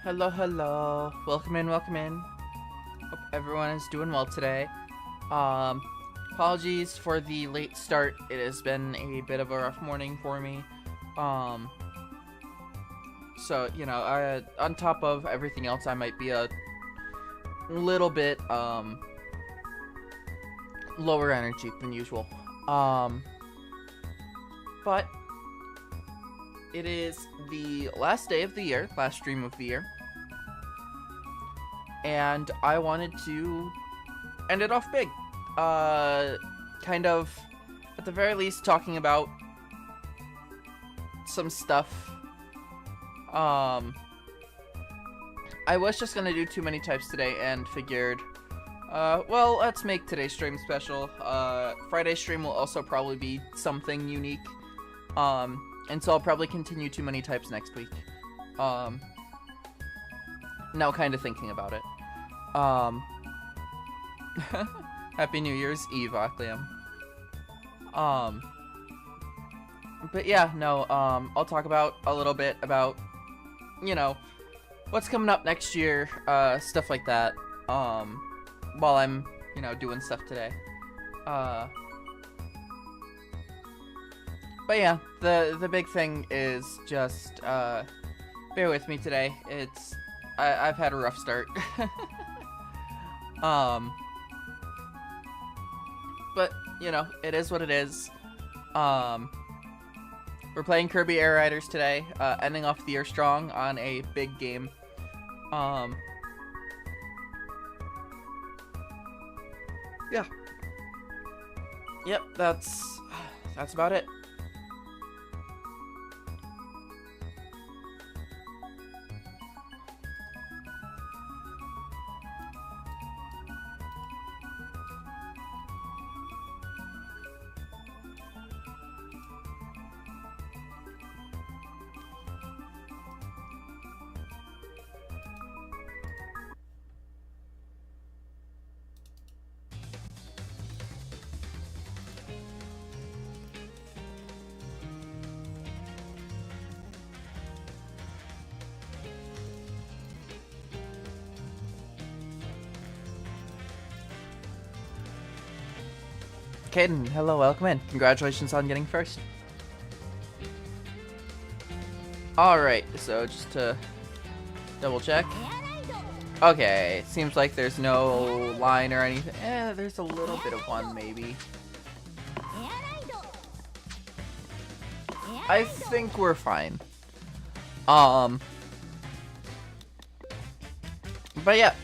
Hello, hello. Welcome in, welcome in. Hope everyone is doing well today. Apologies for the late start. It has been a bit of a rough morning for me. So, you know, on top of everything else, I might be a little bit, lower energy than usual. But it is the last day of the year, last stream of the year. And I wanted to end it off big. Kind of, at the very least, talking about some stuff. I was just gonna do too many types today and figured, well, let's make today's stream special. Friday's stream will also probably be something unique. And so I'll probably continue too many types next week. Now kind of thinking about it. Happy New Year's Eve, Akliam. But yeah, no, I'll talk about a little bit about, you know, what's coming up next year, stuff like that, while I'm, you know, doing stuff today. But yeah, the big thing is just, bear with me today. I've had a rough start. But, you know, it is what it is. We're playing Kirby Air Riders today, ending off the year strong on a big game. Yeah. Yep, that's about it. Caden, hello, welcome in. Congratulations on getting first. Alright, so just to double check. Okay, seems like there's no line or anything. There's a little bit of one, maybe. I think we're fine. But yeah.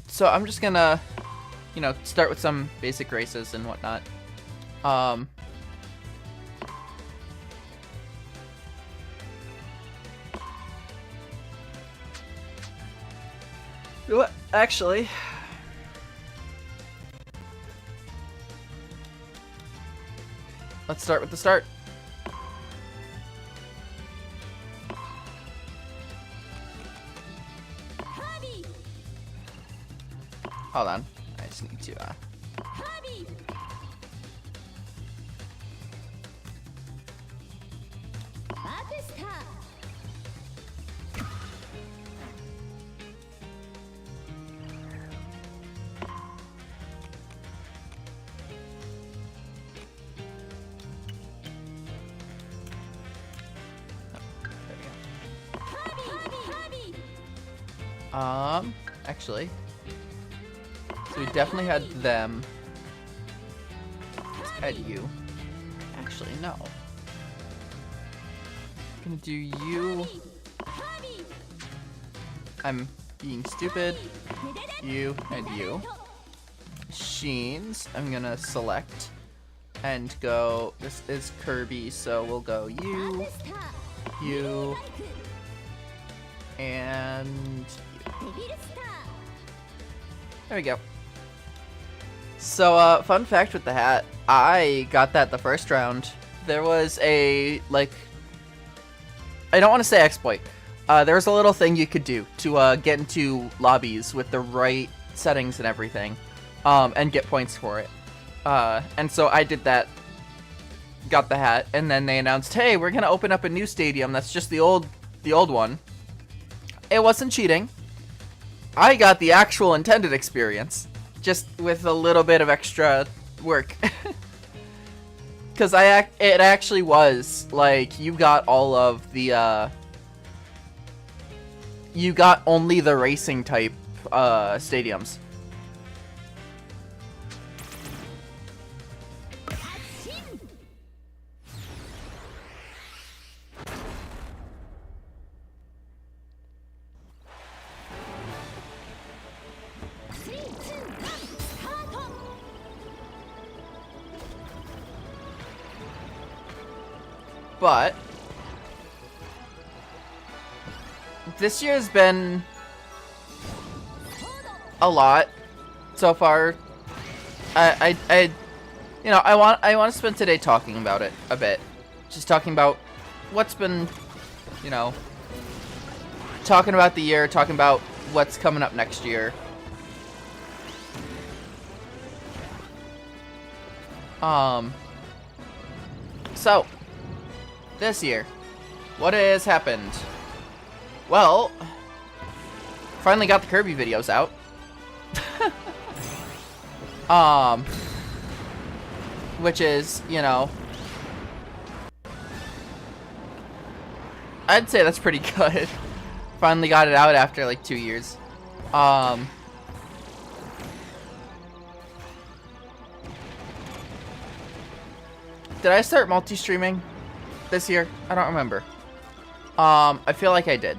So I'm just gonna, you know, start with some basic races and whatnot. What? Actually, let's start with the start. Hold on. I just need to, actually, so we definitely had them. Let's add you. Actually, no. I'm gonna do you. I'm being stupid. You and you. Machines. I'm gonna select and go. This is Kirby, so we'll go you, you, and you. There we go. So, fun fact with the hat, I got that the first round. There was a, like, I don't want to say exploit. There was a little thing you could do to, get into lobbies with the right settings and everything, and get points for it. And so I did that, got the hat, and then they announced, hey, we're gonna open up a new stadium that's just the old one. it wasn't cheating. I got the actual intended experience, just with a little bit of extra work. Because it actually was, like, you got all of the, you got only the racing type, stadiums. But this year has been a lot so far. You know, I want to spend today talking about it a bit, just talking about what's been, you know, talking about the year, talking about what's coming up next year. So this year, what has happened? Well, finally got the Kirby videos out. Which is, you know, I'd say that's pretty good. Finally got it out after like 2 years. Did I start multi-streaming this year? I don't remember. I feel like I did.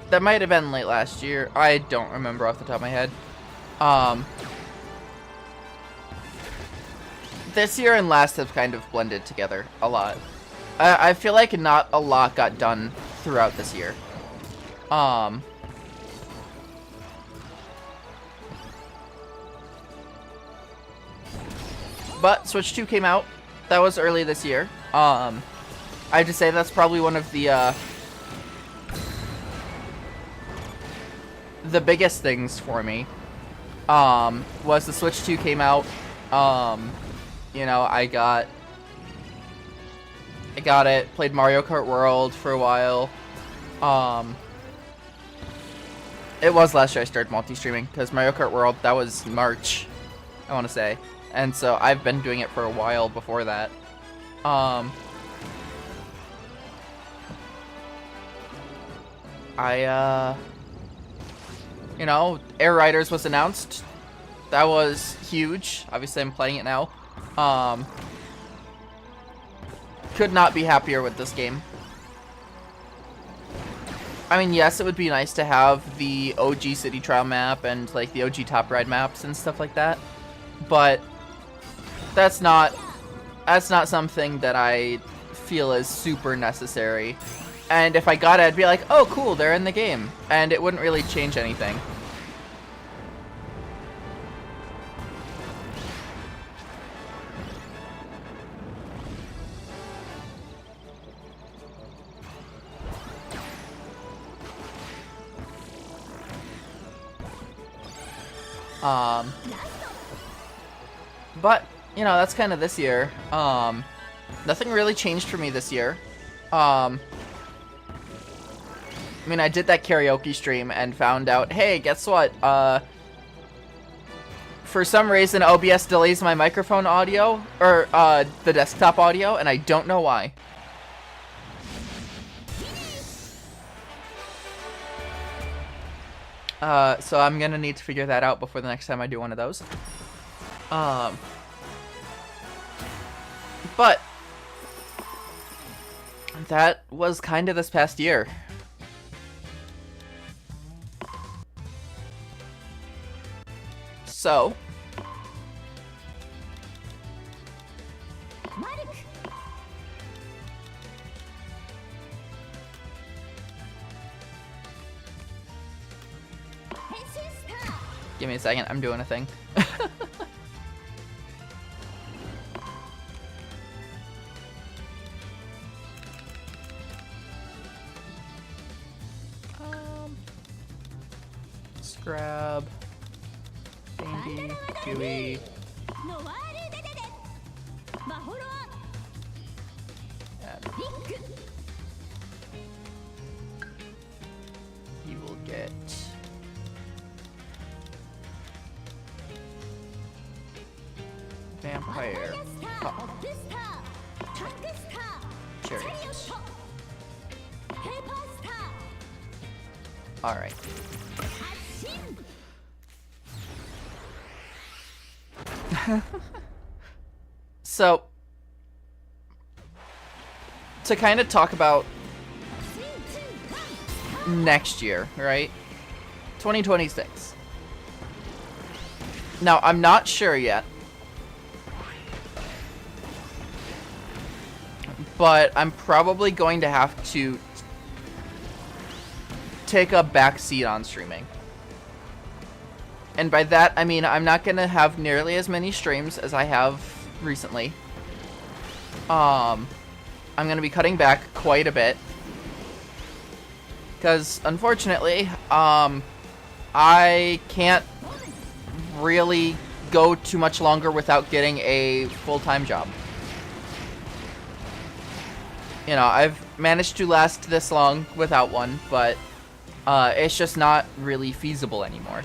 That might have been late last year. I don't remember off the top of my head. This year and last have kind of blended together a lot. I feel like not a lot got done throughout this year. But Switch 2 came out. That was early this year. I have to say that's probably one of the biggest things for me. Was the Switch 2 came out. You know, I got it, played Mario Kart World for a while. It was last year I started multi-streaming, because Mario Kart World, that was March, I want to say. And so I've been doing it for a while before that. You know, Air Riders was announced. That was huge. Obviously, I'm playing it now. Could not be happier with this game. I mean, yes, it would be nice to have the OG City Trial map and, like, the OG Top Ride maps and stuff like that. But that's not something that I feel is super necessary. And if I got it, I'd be like, oh, cool, they're in the game. And it wouldn't really change anything. But, you know, that's kind of this year. Nothing really changed for me this year. I mean, I did that karaoke stream and found out, hey, guess what? For some reason, OBS delays my microphone audio, or the desktop audio, and I don't know why. So I'm gonna need to figure that out before the next time I do one of those. But that was kind of this past year. So give me a second, I'm doing a thing. Grab Sandy, Dewey. You will get vampire. Oh. Cherries. All right. So, to kind of talk about next year, right? 2026. Now, I'm not sure yet, but I'm probably going to have to take a back seat on streaming. And by that, I mean I'm not going to have nearly as many streams as I have recently. I'm going to be cutting back quite a bit. Because, unfortunately, I can't really go too much longer without getting a full-time job. You know, I've managed to last this long without one, but it's just not really feasible anymore.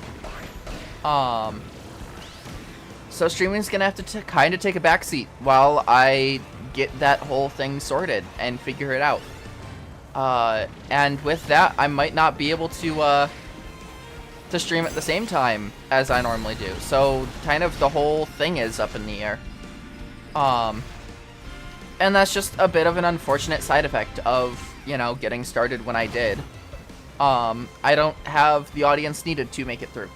So streaming's gonna have to kind of take a backseat while I get that whole thing sorted and figure it out. And with that, I might not be able to stream at the same time as I normally do. So kind of the whole thing is up in the air. And that's just a bit of an unfortunate side effect of, you know, getting started when I did. I don't have the audience needed to make it through.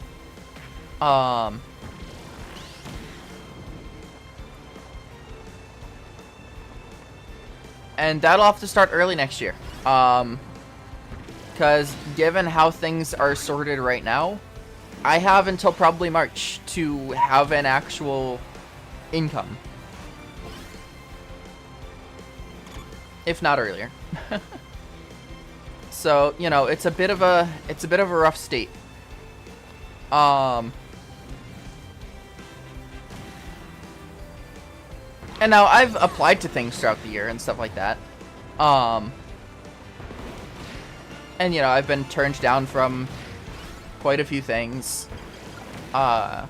And that'll have to start early next year. Because given how things are sorted right now, I have until probably March to have an actual income. If not earlier. So, you know, it's a bit of a rough state. And now I've applied to things throughout the year and stuff like that. And, you know, I've been turned down from quite a few things. But,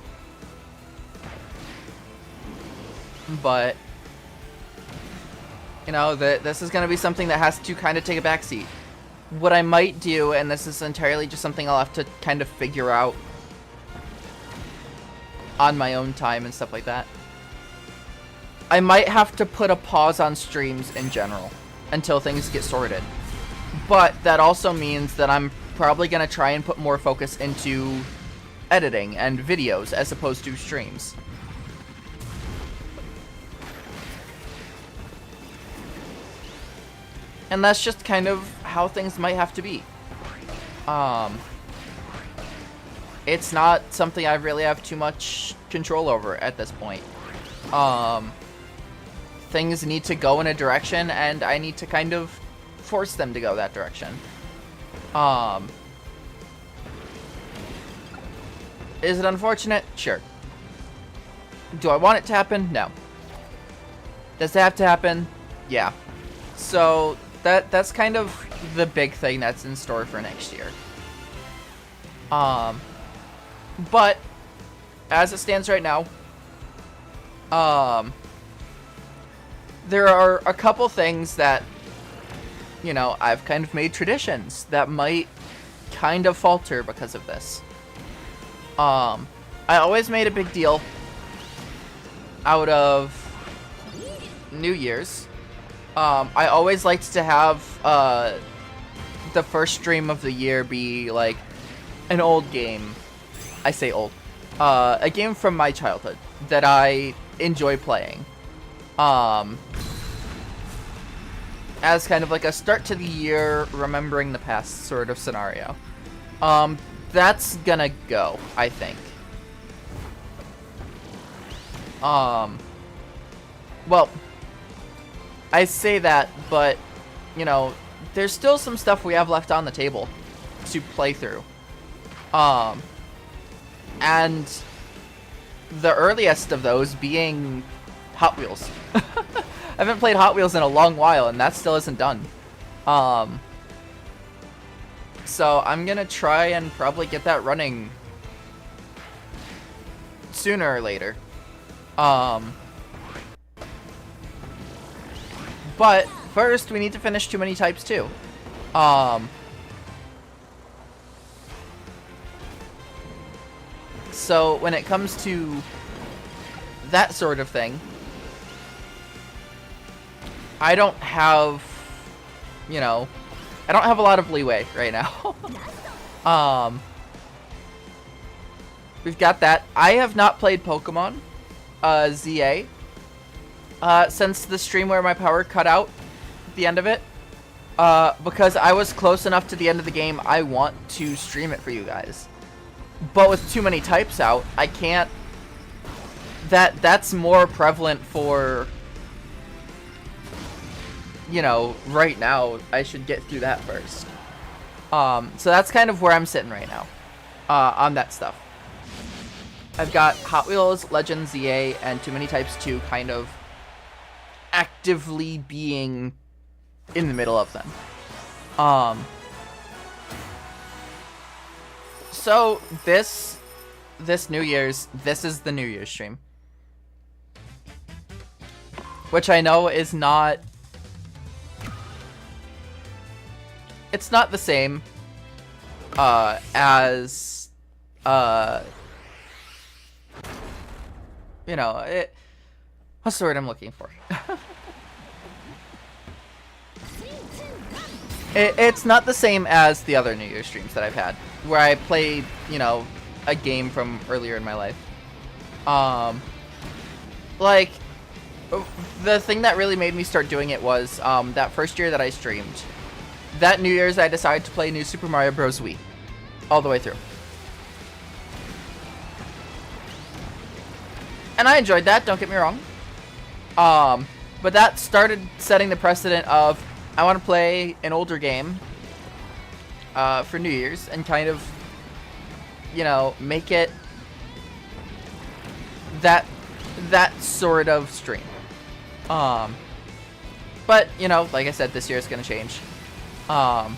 you know, this is going to be something that has to kind of take a backseat. What I might do, and this is entirely just something I'll have to kind of figure out on my own time and stuff like that. I might have to put a pause on streams in general until things get sorted. But that also means that I'm probably going to try and put more focus into editing and videos as opposed to streams. And that's just kind of how things might have to be. It's not something I really have too much control over at this point. Things need to go in a direction, and I need to kind of force them to go that direction. Is it unfortunate? Sure. Do I want it to happen? No. Does it have to happen? Yeah. So that's kind of the big thing that's in store for next year. But as it stands right now, there are a couple things that, you know, I've kind of made traditions that might kind of falter because of this. I always made a big deal out of New Year's. I always liked to have the first stream of the year be like an old game. I say old. A game from my childhood that I enjoy playing. As kind of like a start to the year, remembering the past sort of scenario. That's gonna go, I think. Well, I say that, but, you know, there's still some stuff we have left on the table to play through. And the earliest of those being Hot Wheels. haven't played Hot Wheels in a long while, and that still isn't done. So I'm gonna try and probably get that running sooner or later. But first we need to finish Too Many Types 2. So when it comes to that sort of thing, I don't have, you know, I don't have a lot of leeway right now. We've got that. I have not played Pokemon ZA since the stream where my power cut out at the end of it. Because I was close enough to the end of the game, I want to stream it for you guys. But with Too Many Types out, I can't. That's more prevalent for, you know, right now. I should get through that first. So that's kind of where I'm sitting right now on that stuff. I've got Hot Wheels, Legends, ZA, and Too Many Types 2 kind of actively being in the middle of them. So this New Year's, this is the New Year's stream. Which I know is not... It's not the same as... you know, what's the word I'm looking for? It's not the same as the other New Year's streams that I've had, where I played, you know, a game from earlier in my life. Like, the thing that really made me start doing it was that first year that I streamed. That New Year's, I decided to play New Super Mario Bros. Wii all the way through. And I enjoyed that, don't get me wrong. But that started setting the precedent of, I want to play an older game for New Year's and kind of, you know, make it that sort of stream. But, you know, like I said, this year is going to change. The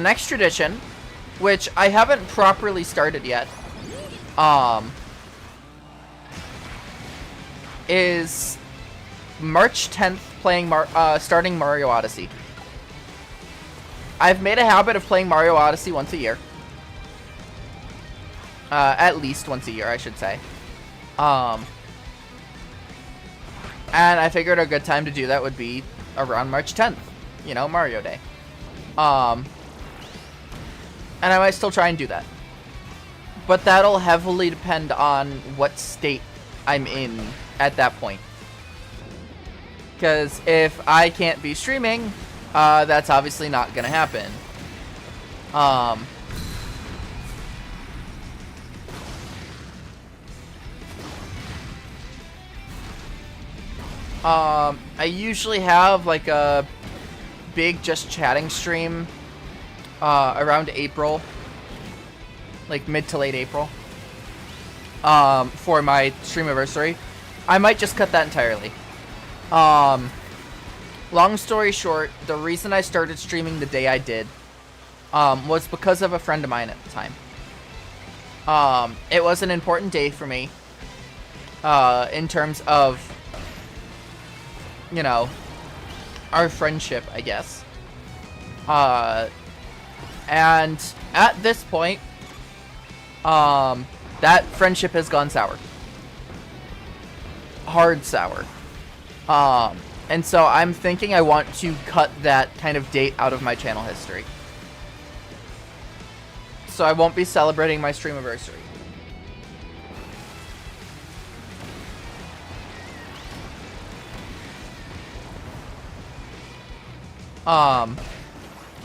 next tradition, which I haven't properly started yet, is March 10th playing starting Mario Odyssey. I've made a habit of playing Mario Odyssey once a year. At least once a year, I should say. And I figured a good time to do that would be around March 10th. You know, Mario Day. And I might still try and do that. But that'll heavily depend on what state I'm in at that point. Because if I can't be streaming, that's obviously not going to happen. I usually have like a big just chatting stream around April. Like mid to late April. For my streamiversary. I might just cut that entirely. Long story short, the reason I started streaming the day I did was because of a friend of mine at the time. It was an important day for me in terms of, you know, our friendship, I guess. And at this point, that friendship has gone sour. Hard sour. And so I'm thinking I want to cut that kind of date out of my channel history. So I won't be celebrating my streamiversary.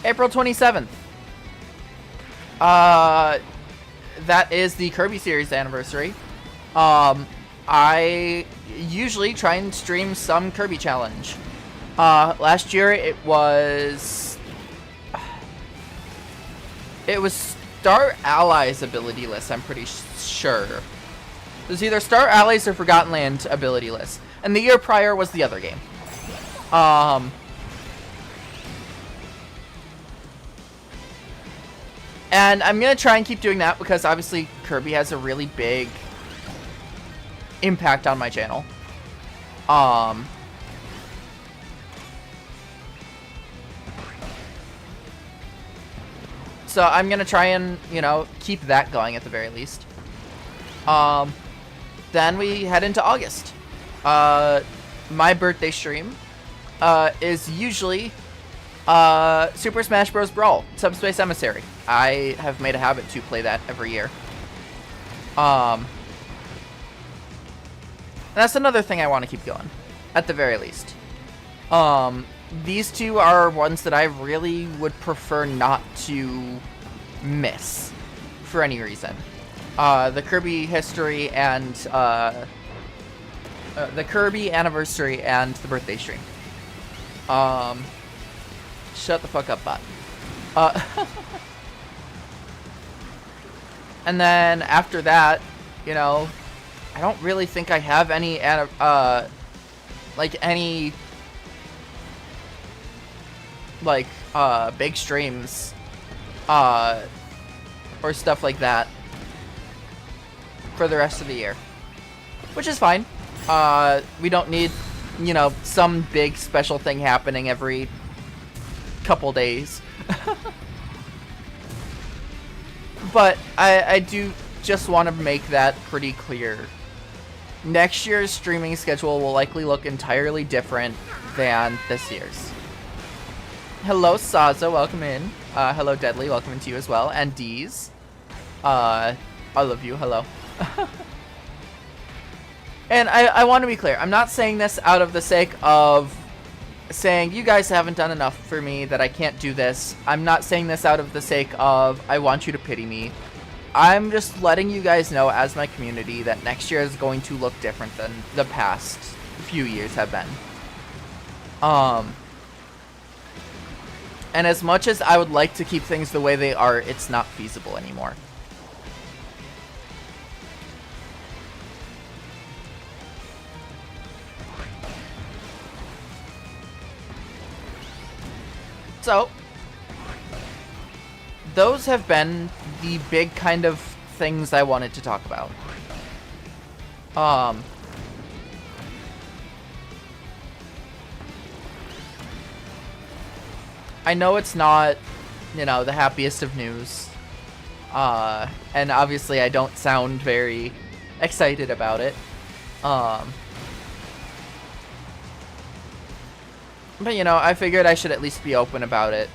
April 27th. That is the Kirby series anniversary. I usually try and stream some Kirby challenge. Last year it was Star Allies ability list, I'm pretty sure. There's either Star Allies or Forgotten Land ability list. And the year prior was the other game. And I'm going to try and keep doing that because obviously Kirby has a really big impact on my channel. So I'm going to try and, you know, keep that going at the very least. Then we head into August. My birthday stream is usually Super Smash Bros. Brawl, Subspace Emissary. I have made a habit to play that every year. And that's another thing I want to keep going, at the very least. These two are ones that I really would prefer not to miss for any reason. The Kirby history and the Kirby anniversary and the birthday stream. Shut the fuck up, bot. And then after that, you know, I don't really think I have any big streams or stuff like that for the rest of the year, which is fine. We don't need, you know, some big special thing happening every couple days. But I do just want to make that pretty clear. Next year's streaming schedule will likely look entirely different than this year's. Hello, Saza, welcome in. Hello, Deadly, welcome into you as well. And Deez. I love you, hello. And I want to be clear, I'm not saying this out of the sake of saying you guys haven't done enough for me, that I can't do this. I'm not saying this out of the sake of I want you to pity me. I'm just letting you guys know as my community that next year is going to look different than the past few years have been. And as much as I would like to keep things the way they are, it's not feasible anymore. So, those have been the big kind of things I wanted to talk about. I know it's not, you know, the happiest of news. And obviously I don't sound very excited about it. But, you know, I figured I should at least be open about it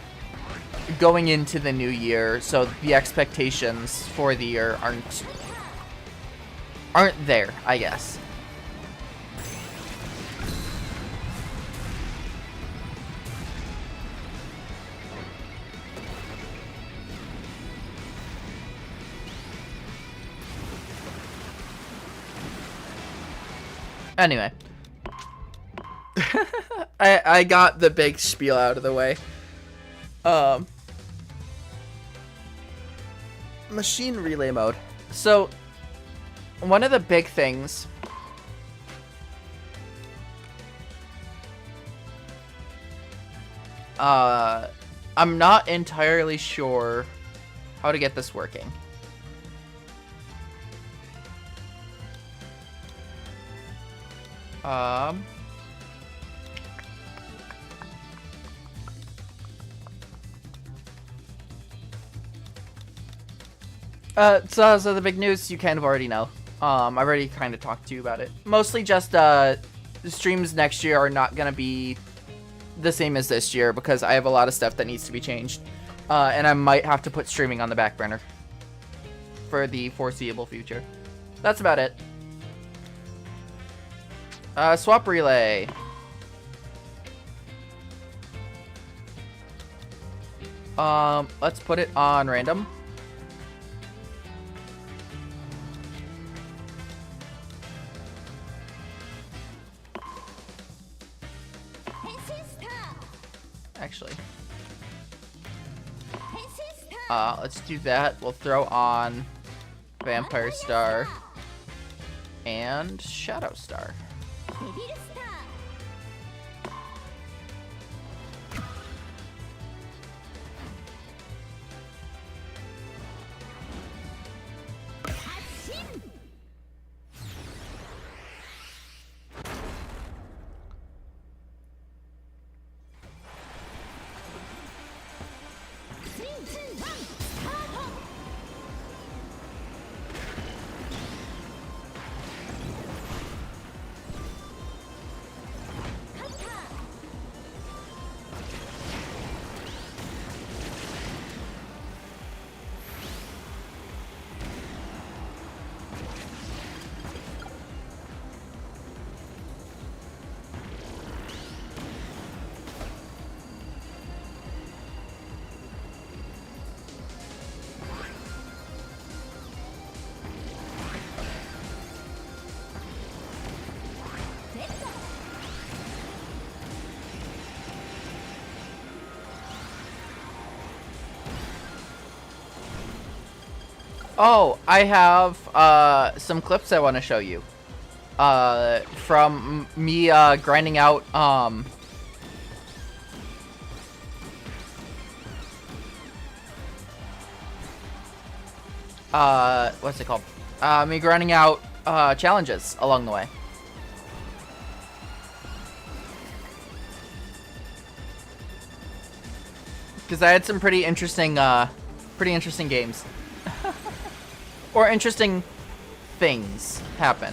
going into the new year, so the expectations for the year aren't there, I guess. Anyway. I got the big spiel out of the way. Machine relay mode. So, one of the big things I'm not entirely sure how to get this working. So the big news you kind of already know. I've already kind of talked to you about it. Mostly just, streams next year are not gonna be the same as this year because I have a lot of stuff that needs to be changed. And I might have to put streaming on the back burner for the foreseeable future. That's about it. Swap relay. Let's put it on random. Actually. Let's do that. We'll throw on Vampire Star. And Shadow Star. Oh, I have some clips I want to show you. From me grinding out what's it called? Me grinding out challenges along the way. Because I had some pretty interesting games. Or interesting things happen.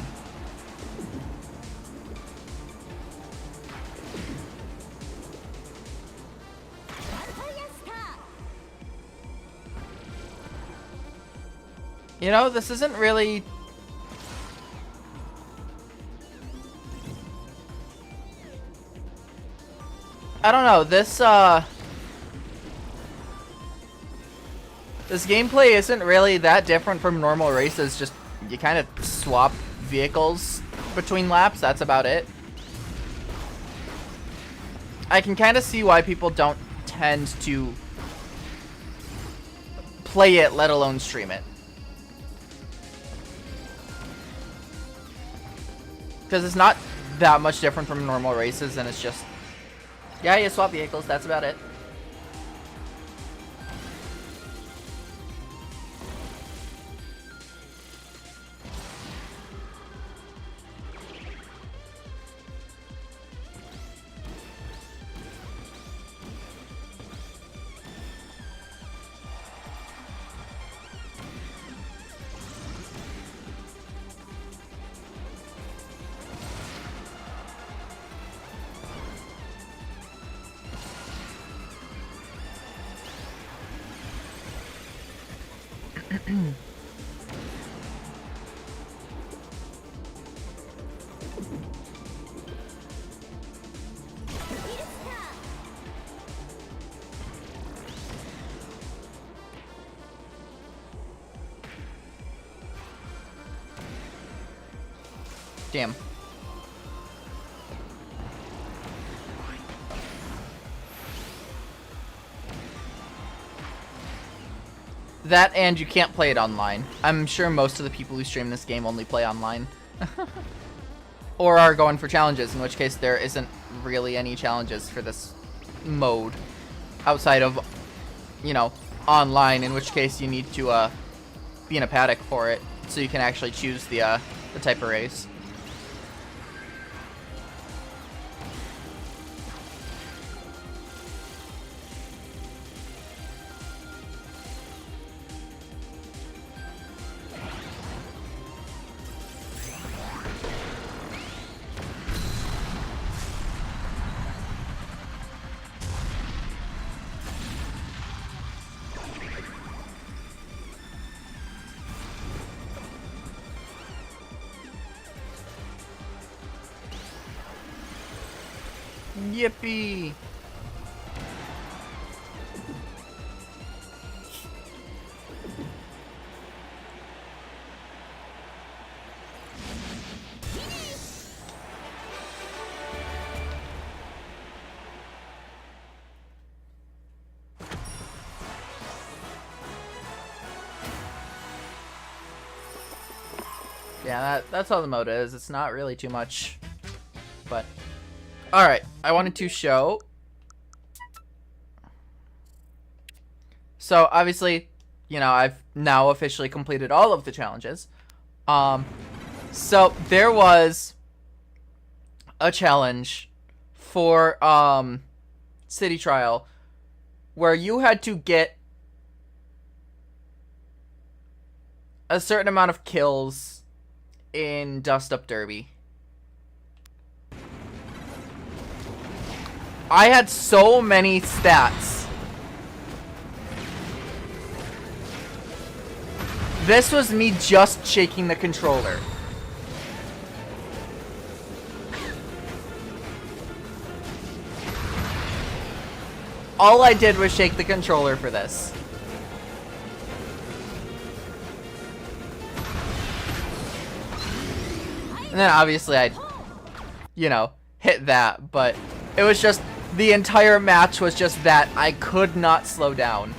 You know, this isn't really... I don't know, this gameplay isn't really that different from normal races, just you kind of swap vehicles between laps, that's about it. I can kind of see why people don't tend to play it, let alone stream it. Because it's not that much different from normal races, and it's just, yeah, you swap vehicles, that's about it. Damn. That, and you can't play it online. I'm sure most of the people who stream this game only play online. Or are going for challenges, in which case there isn't really any challenges for this mode. Outside of, you know, online, in which case you need to be in a paddock for it, so you can actually choose the type of race. Yippee! Yeah, that's how the mode is. It's not really too much, but all right. I wanted to show. So obviously, you know, I've now officially completed all of the challenges. So there was a challenge for City Trial where you had to get a certain amount of kills in Dust Up Derby. I had so many stats. This was me just shaking the controller. All I did was shake the controller for this. And then obviously I, you know, hit that, but it was just, the entire match was just that. I could not slow down.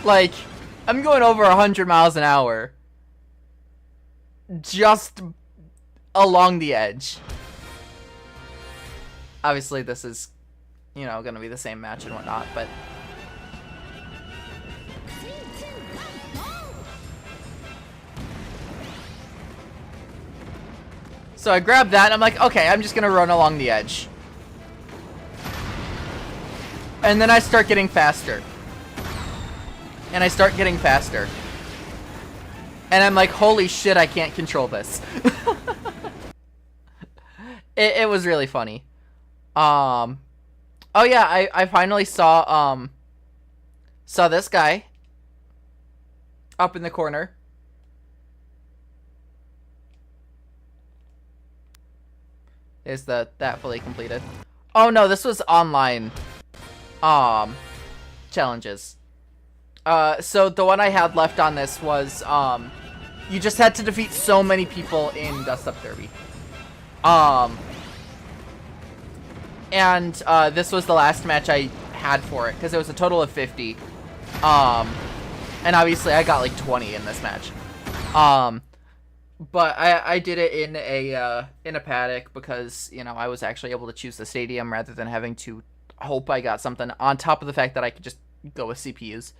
Like, I'm going over 100 miles an hour. Just along the edge. Obviously, this is, you know, gonna be the same match and whatnot, but... So I grabbed that, and I'm like, okay, I'm just gonna run along the edge. And then I start getting faster. And I start getting faster. And I'm like, holy shit, I can't control this. It was really funny. Oh yeah, I finally saw this guy up in the corner. Is that fully completed? Oh no, this was online challenges. So the one I had left on this was, you just had to defeat so many people in Dust Up Derby. And this was the last match I had for it, because it was a total of 50. And obviously I got like 20 in this match. But I did it in a paddock because, you know, I was actually able to choose the stadium rather than having to hope I got something, on top of the fact that I could just go with CPUs.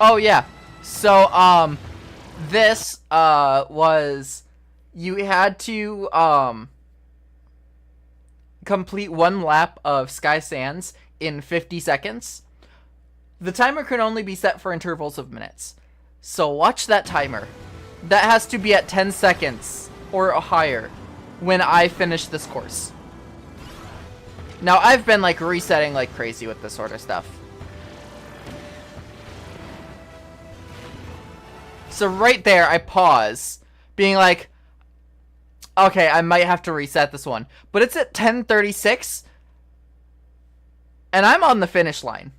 Oh yeah. So this was, you had to complete one lap of Sky Sands in 50 seconds. The timer can only be set for intervals of minutes. So watch that timer. That has to be at 10 seconds or higher when I finish this course. Now, I've been, like, resetting like crazy with this sort of stuff. So right there, I pause, being like, okay, I might have to reset this one. But it's at 10:36, and I'm on the finish line.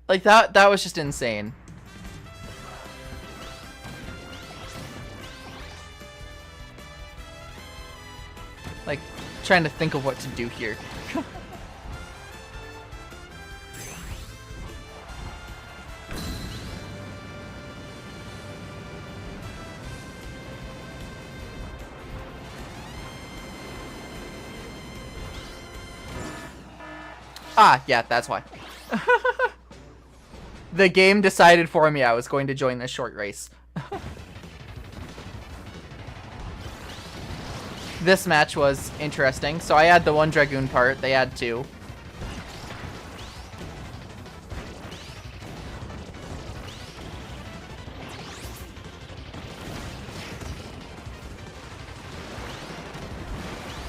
Like, that was just insane. Like, trying to think of what to do here. Ah, yeah, that's why. The game decided for me I was going to join this short race. This match was interesting. So I had the one Dragoon part, they had two.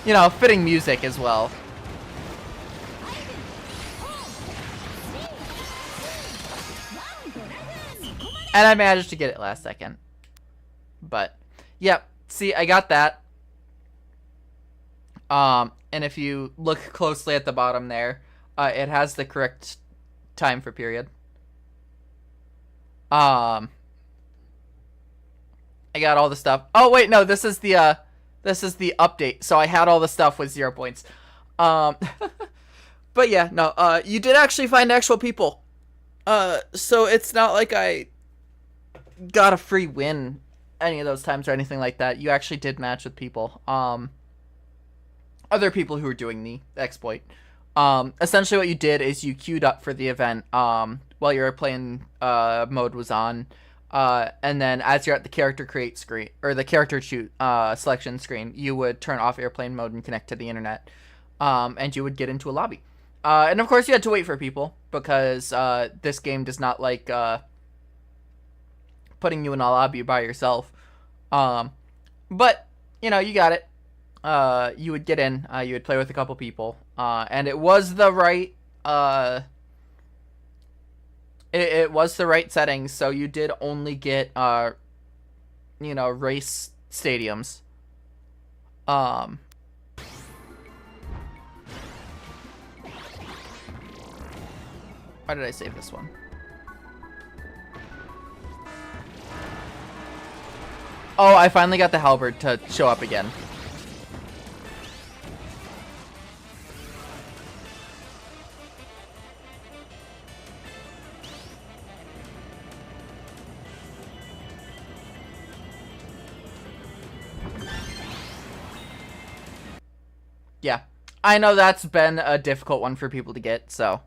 You know, fitting music as well. And I managed to get it last second. But, yeah. See, I got that. And if you look closely at the bottom there, it has the correct time for period. I got all the stuff. Oh wait, no, this is the update. So I had all the stuff with 0 points. But yeah, no, you did actually find actual people. So it's not like I got a free win any of those times or anything like that. You actually did match with people. Other people who were doing the exploit. Essentially what you did is you queued up for the event, while your airplane, mode was on. And then as you're at the character create screen, or the character shoot, selection screen, you would turn off airplane mode and connect to the internet. And you would get into a lobby. And of course you had to wait for people, because, this game does not like, putting you in a lobby by yourself. But, you know, you got it. You would get in, you would play with a couple people, and it was the right, it was the right settings, so you did only get, you know, race stadiums. Why did I save this one? Oh, I finally got the halberd to show up again. Yeah, I know that's been a difficult one for people to get, so.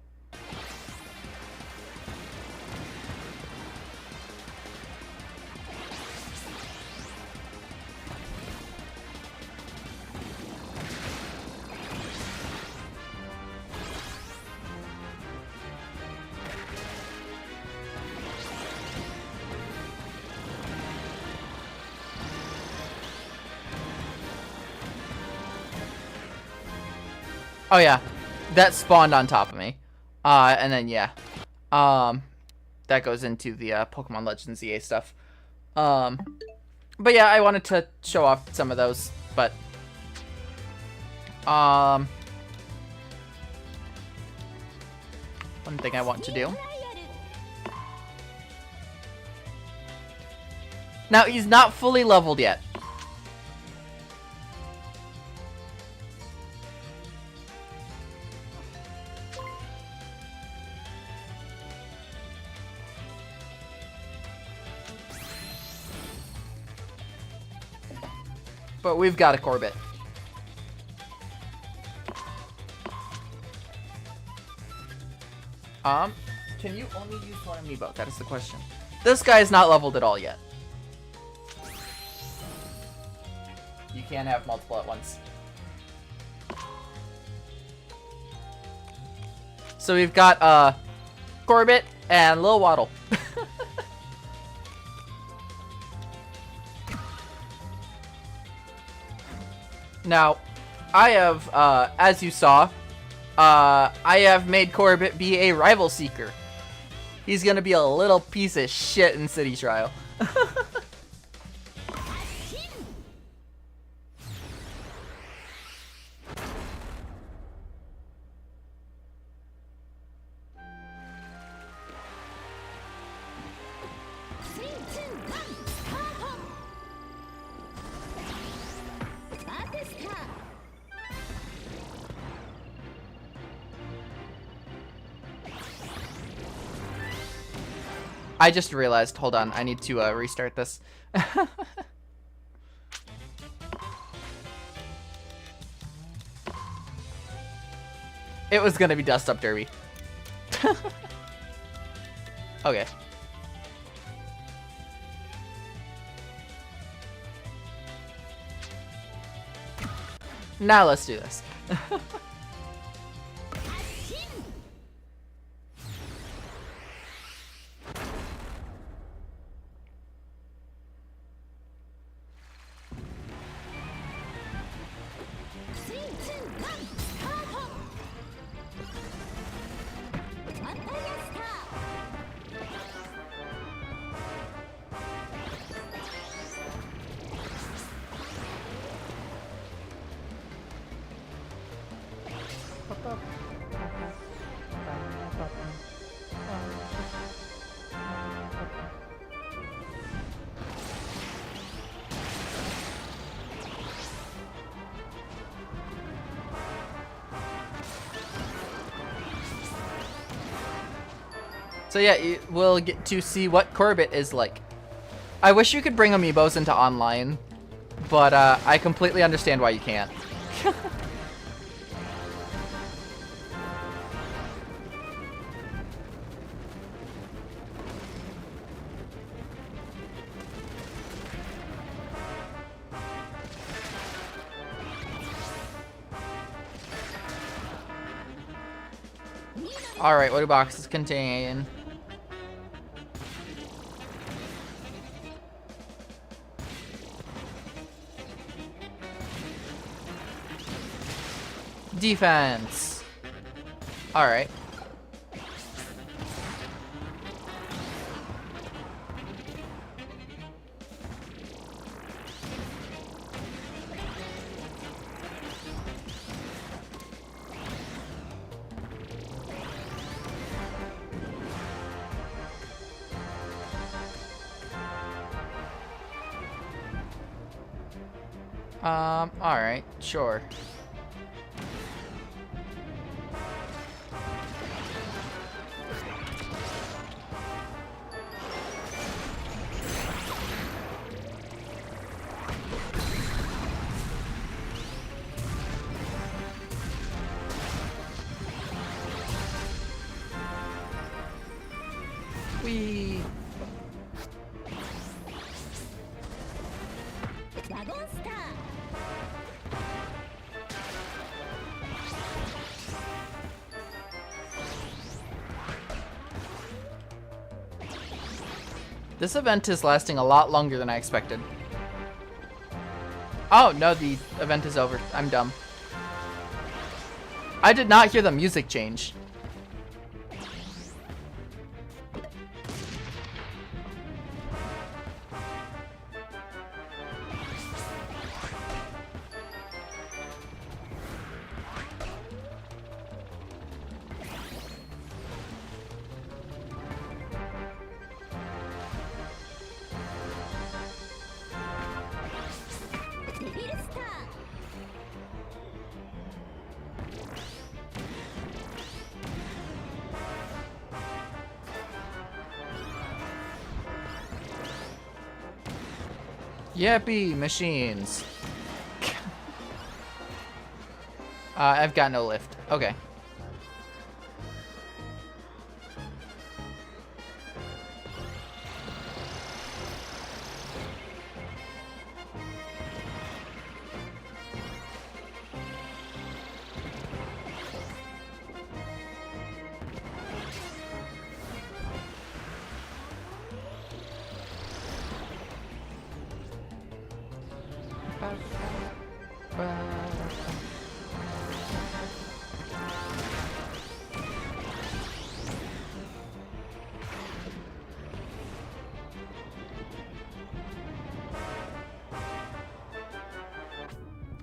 Oh yeah, that spawned on top of me. And then yeah. That goes into the Pokemon Legends EA stuff. But yeah, I wanted to show off some of those, but one thing I want to do. Now, he's not fully leveled yet. But we've got a Corbett. Can you only use one amiibo? That is the question. This guy is not leveled at all yet. You can't have multiple at once. So we've got, Corbett and Lil Waddle. Now, I have, as you saw, I have made Corbett be a rival seeker. He's gonna be a little piece of shit in City Trial. I just realized, hold on, I need to restart this. It was gonna be Dust Up Derby. Okay. Now let's do this. So yeah, we'll get to see what Corbett is like. I wish you could bring amiibos into online, but I completely understand why you can't. Alright, what do boxes contain? Defense. Alright. Alright, sure. Whee! This event is lasting a lot longer than I expected. Oh, no, the event is over. I'm dumb. I did not hear the music change. Yippee, machines. I've got no lift. Okay.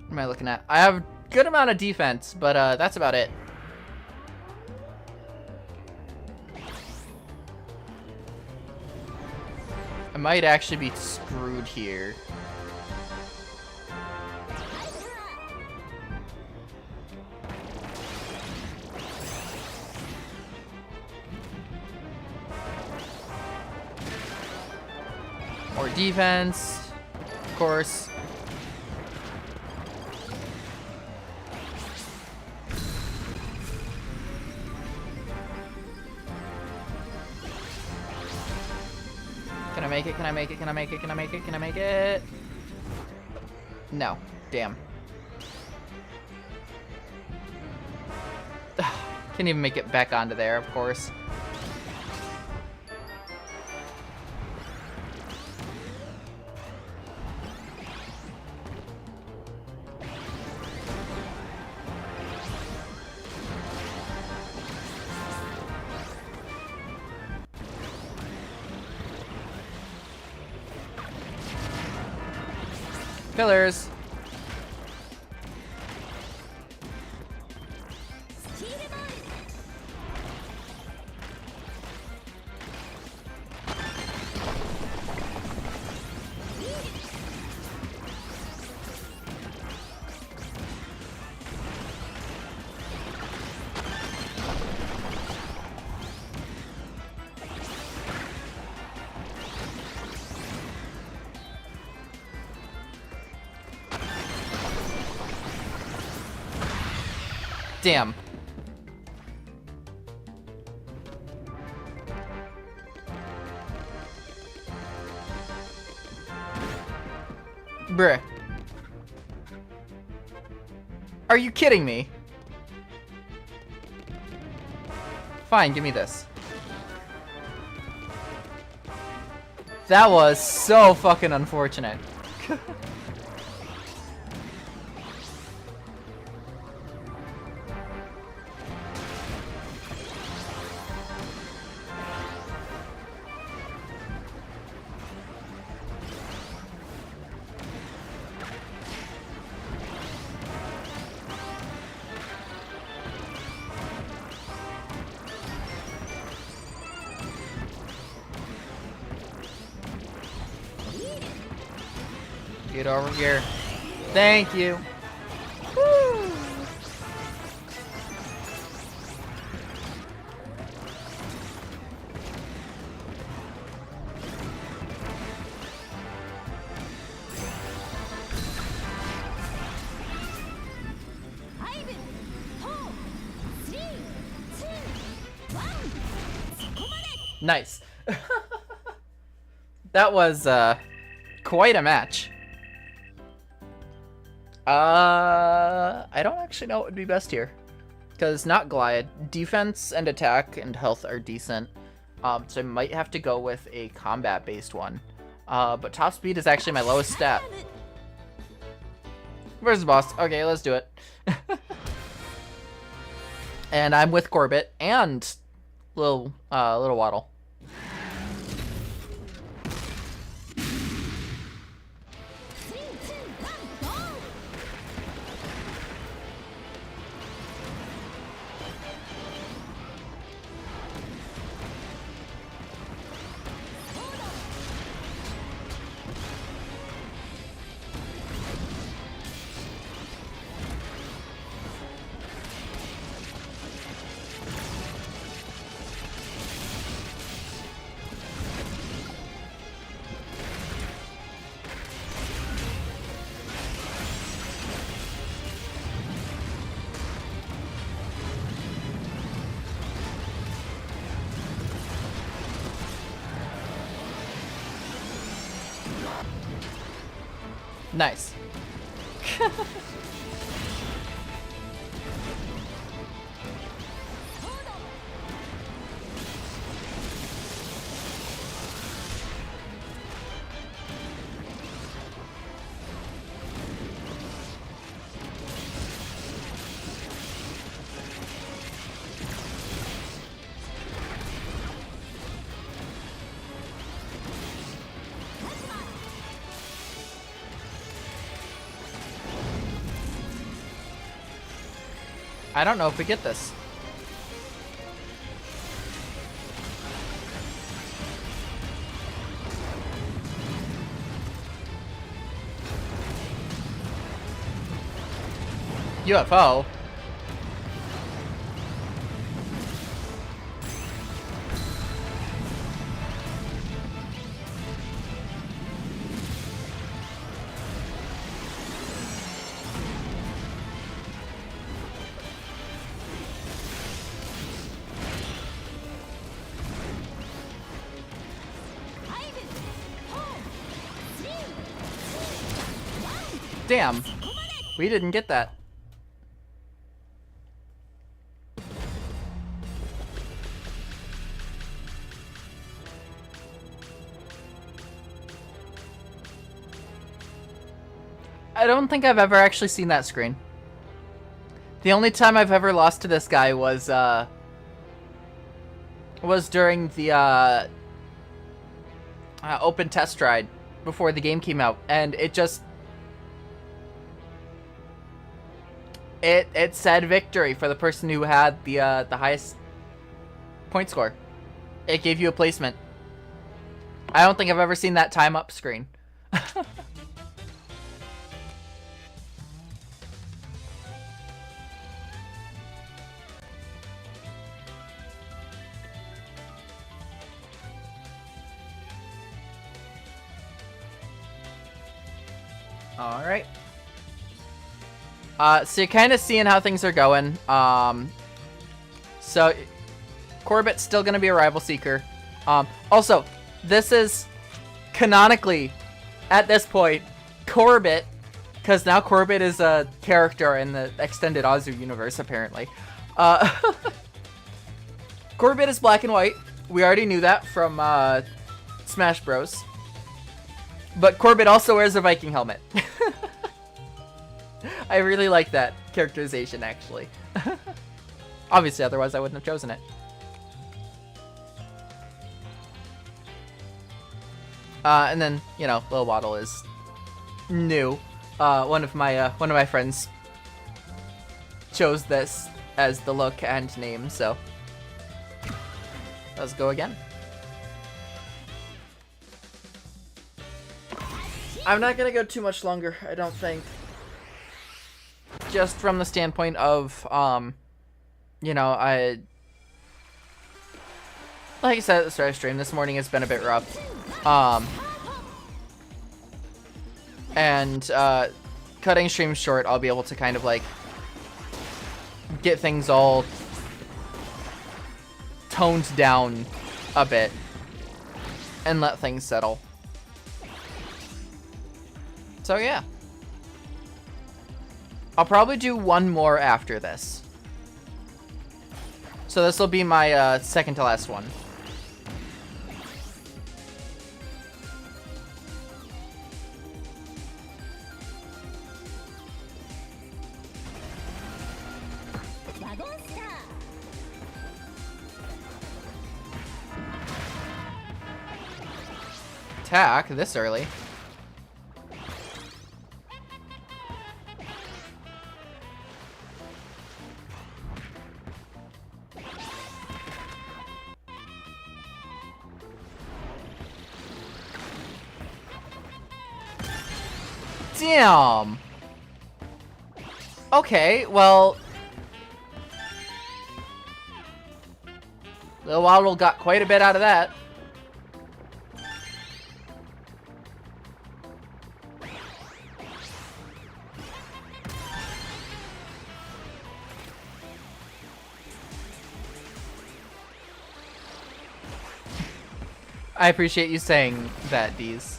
What am I looking at? I have a good amount of defense, but that's about it. I might actually be screwed here. More defense, of course. Can I make it? Can I make it? Can I make it? Can I make it? Can I make it? No. Damn. Can't even make it back onto there, of course. Pillars. Damn. Bruh. Are you kidding me? Fine, give me this. That was so fucking unfortunate. Get over here. Thank you. Woo. Nice. That was quite a match. I don't actually know what would be best here. Because not glide. Defense and attack and health are decent. So I might have to go with a combat-based one. But top speed is actually my lowest stat. Where's the boss? Okay, let's do it. And I'm with Corbett and little Waddle. Nice. I don't know if we get this. UFO? Damn, we didn't get that. I don't think I've ever actually seen that screen. The only time I've ever lost to this guy was during the open test ride before the game came out, and it just it said victory for the person who had the highest point score. It gave you a placement. I don't think I've ever seen that time up screen. All right. So you're kind of seeing how things are going. So Corbett's still going to be a rival seeker. Also, this is canonically, at this point, Corbett, because now Corbett is a character in the extended Azu universe, apparently. Corbett is black and white. We already knew that from Smash Bros. But Corbett also wears a Viking helmet. I really like that characterization, actually. Obviously, otherwise I wouldn't have chosen it. And then, you know, Lil Waddle is new. One of my friends chose this as the look and name, so let's go again. I'm not gonna go too much longer, I don't think. Just from the standpoint of, you know, like I said at the start of stream, this morning has been a bit rough. And cutting streams short, I'll be able to kind of like get things all toned down a bit and let things settle. So yeah. I'll probably do one more after this. So this will be my second to last one. Attack this early. Damn. Okay, well, Lil Waddle got quite a bit out of that. I appreciate you saying that, Deez.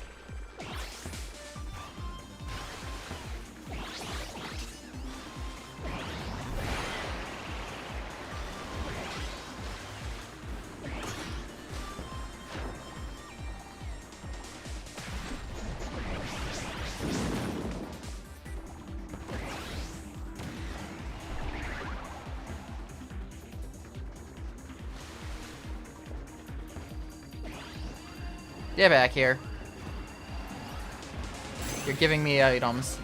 Get back here. You're giving me items.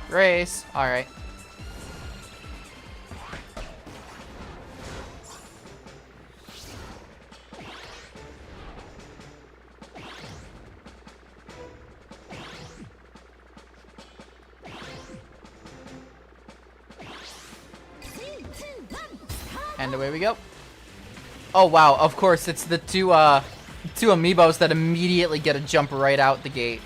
Race. Alright. And away we go. Oh wow, of course it's the two amiibos that immediately get a jump right out the gate.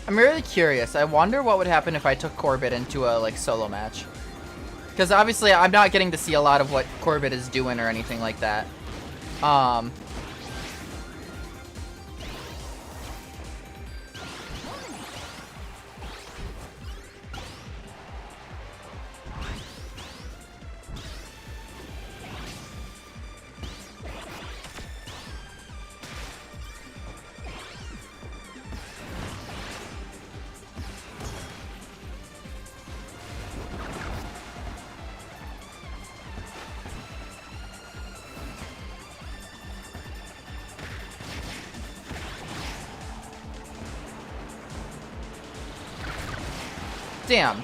I'm really curious. I wonder what would happen if I took Corbett into a like solo match. Because obviously I'm not getting to see a lot of what Corbett is doing or anything like that. Damn.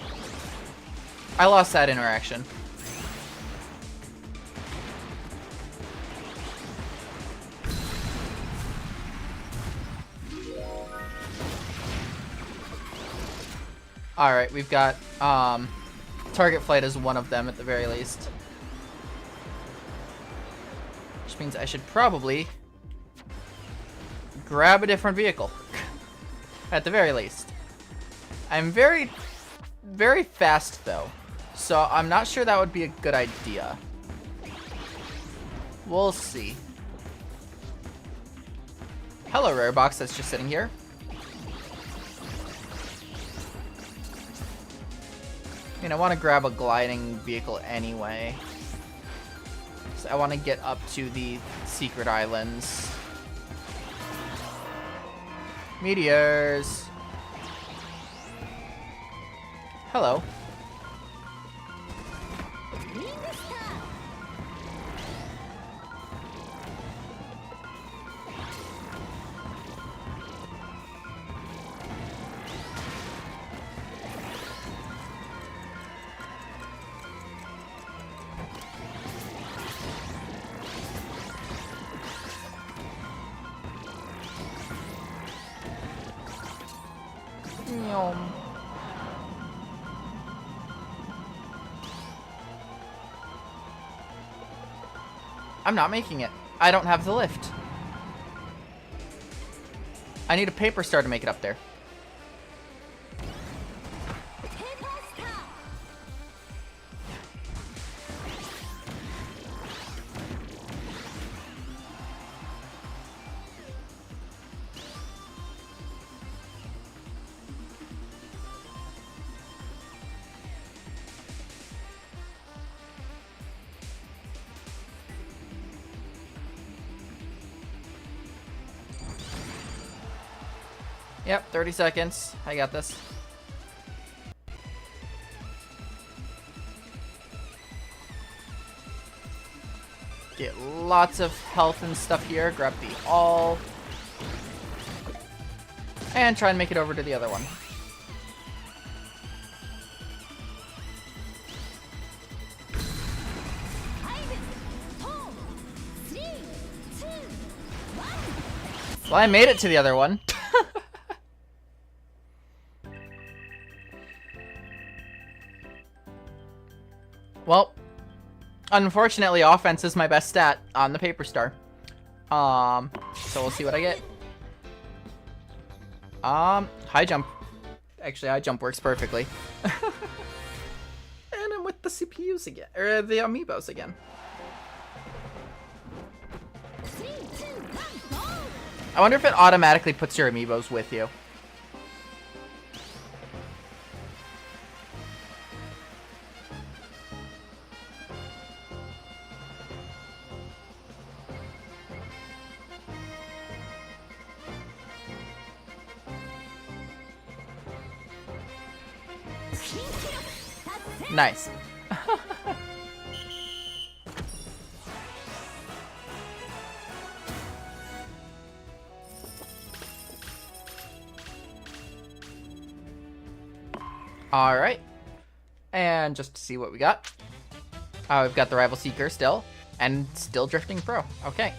I lost that interaction. Alright, we've got, target flight is one of them at the very least. Which means I should probably grab a different vehicle. At the very least. I'm very, very fast though. So I'm not sure that would be a good idea. We'll see. Hello, rare box that's just sitting here. I mean, I want to grab a gliding vehicle anyway. So I want to get up to the secret islands. Meteors. Hello. I'm not making it. I don't have the lift. I need a paper star to make it up there. Yep, 30 seconds. I got this. Get lots of health and stuff here. Grab the all. And try and make it over to the other one. Well, I made it to the other one. Well, unfortunately, offense is my best stat on the paper star. So we'll see what I get. High jump. Actually, high jump works perfectly. And I'm with the CPUs again, or the amiibos again. I wonder if it automatically puts your amiibos with you. Nice. All right. And just to see what we got. We've got the Rival Seeker still, and still Drifting Pro. Okay.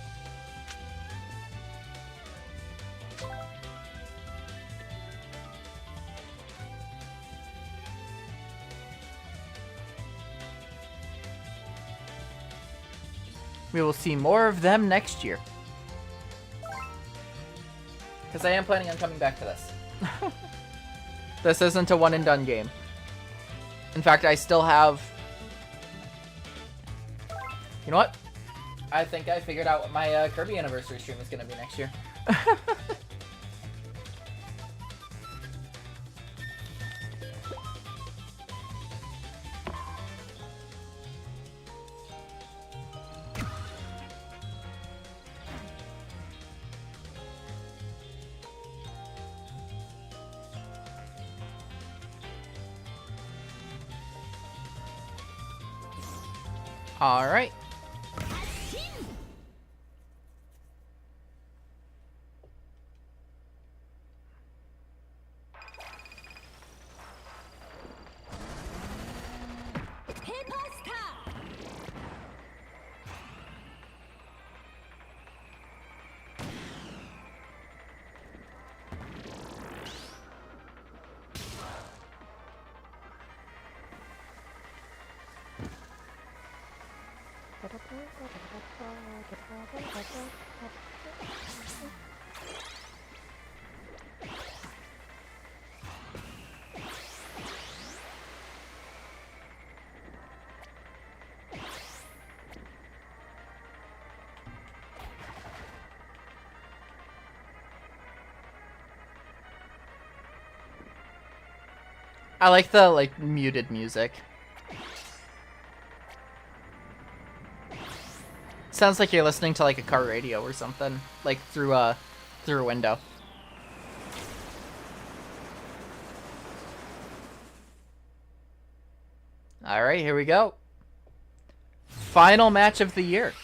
We will see more of them next year. Because I am planning on coming back to this. This isn't a one and done game. In fact, I still have... You know what? I think I figured out what my Kirby anniversary stream is going to be next year. All right. I like the like muted music. Sounds like you're listening to like a car radio or something, like through a window. All right, here we go. Final match of the year.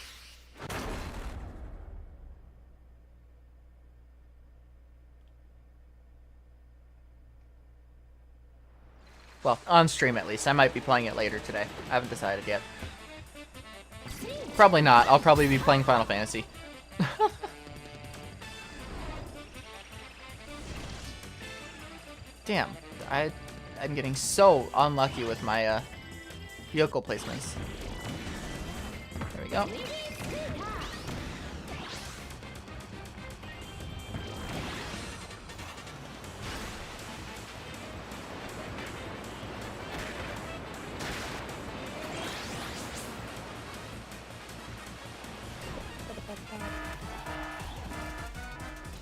Well, on stream at least. I might be playing it later today. I haven't decided yet. Probably not. I'll probably be playing Final Fantasy. Damn. I'm getting so unlucky with my vehicle placements. There we go.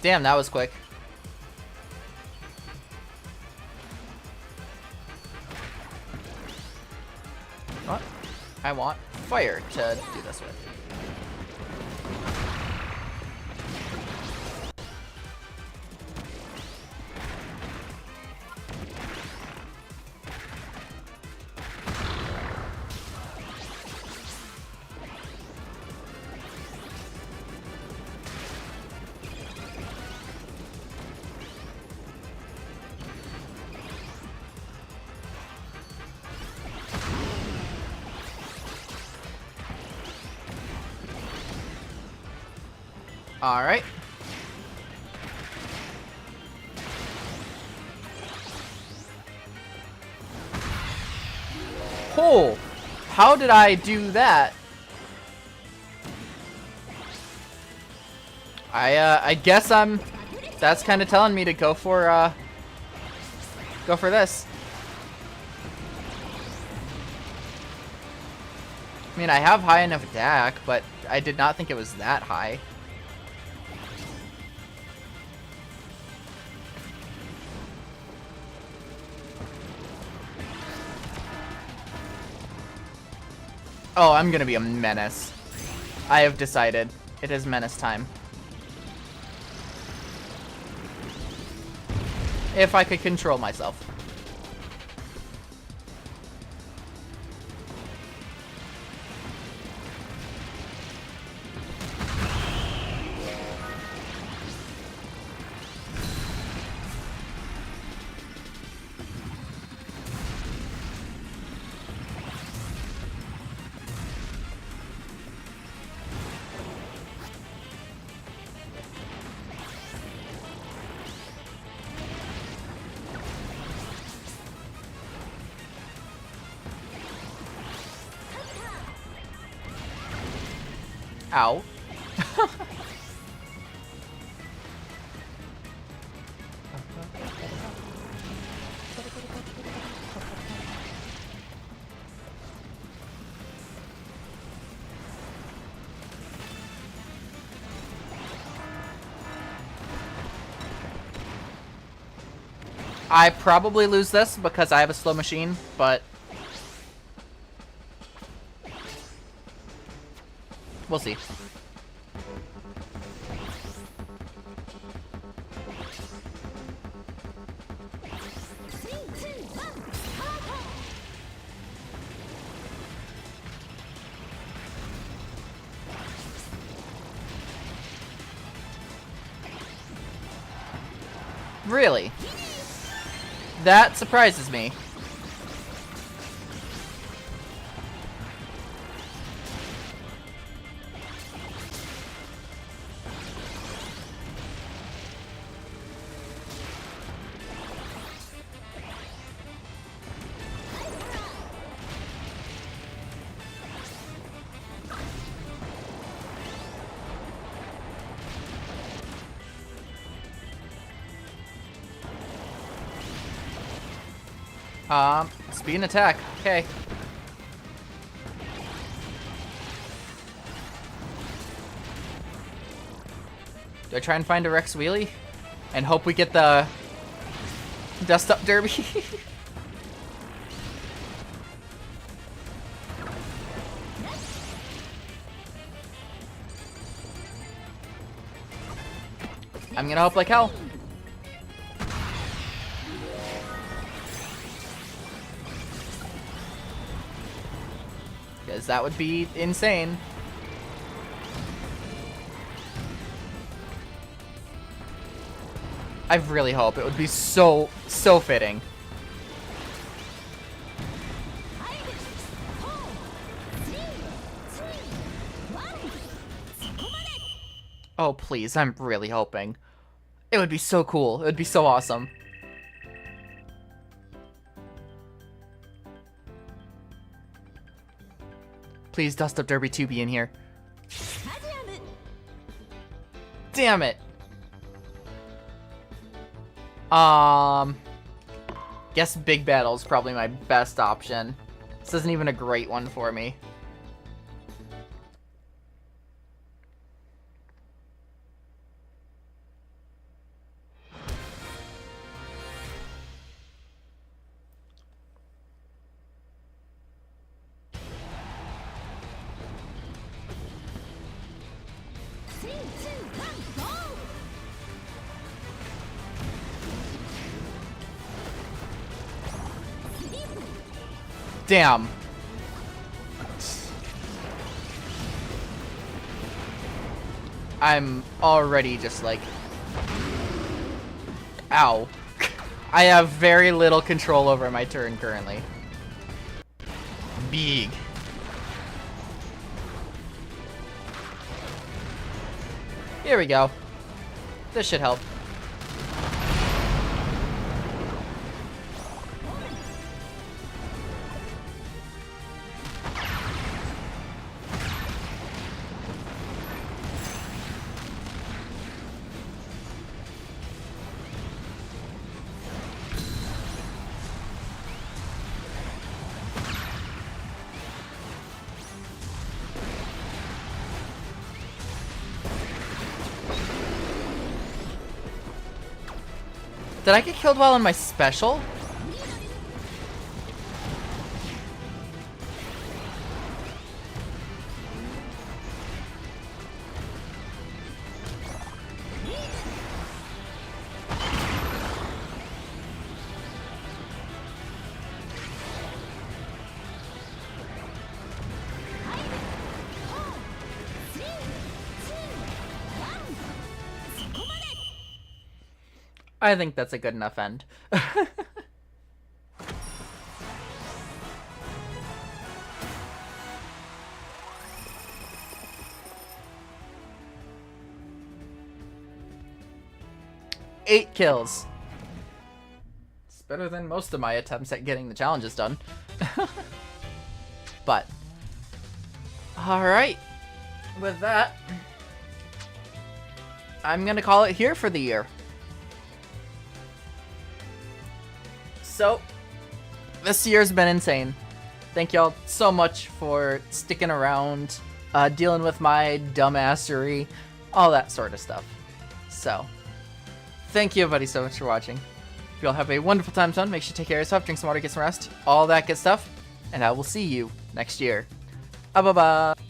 Damn, that was quick. What? I want fire to do this with. All right. Oh, how did I do that? I guess that's kind of telling me to go for this. I mean, I have high enough attack, but I did not think it was that high. Oh, I'm gonna be a menace. I have decided. It is menace time. If I could control myself. Ow. I probably lose this because I have a slow machine, but we'll see. Really? That surprises me. Speed and attack. Okay. Do I try and find a Rex Wheelie? And hope we get the Dust Up Derby? I'm gonna hope like hell. Because that would be insane. I really hope. It would be so fitting. Oh, please. I'm really hoping. It would be so cool. It would be so awesome. Please, Dust Up Derby 2 be in here. Damn it. Guess Big Battle's probably my best option. This isn't even a great one for me. Damn. I'm already just like... Ow. I have very little control over my turn currently. Big. Here we go. This should help. Did I get killed while in my special? I think that's a good enough end. Eight kills. It's better than most of my attempts at getting the challenges done. But, alright. With that, I'm gonna call it here for the year. So, this year's been insane. Thank y'all so much for sticking around, dealing with my dumbassery, all that sort of stuff. So, thank you everybody so much for watching. If y'all have a wonderful time, son, make sure to take care of yourself, drink some water, get some rest, all that good stuff, and I will see you next year. Bye-bye.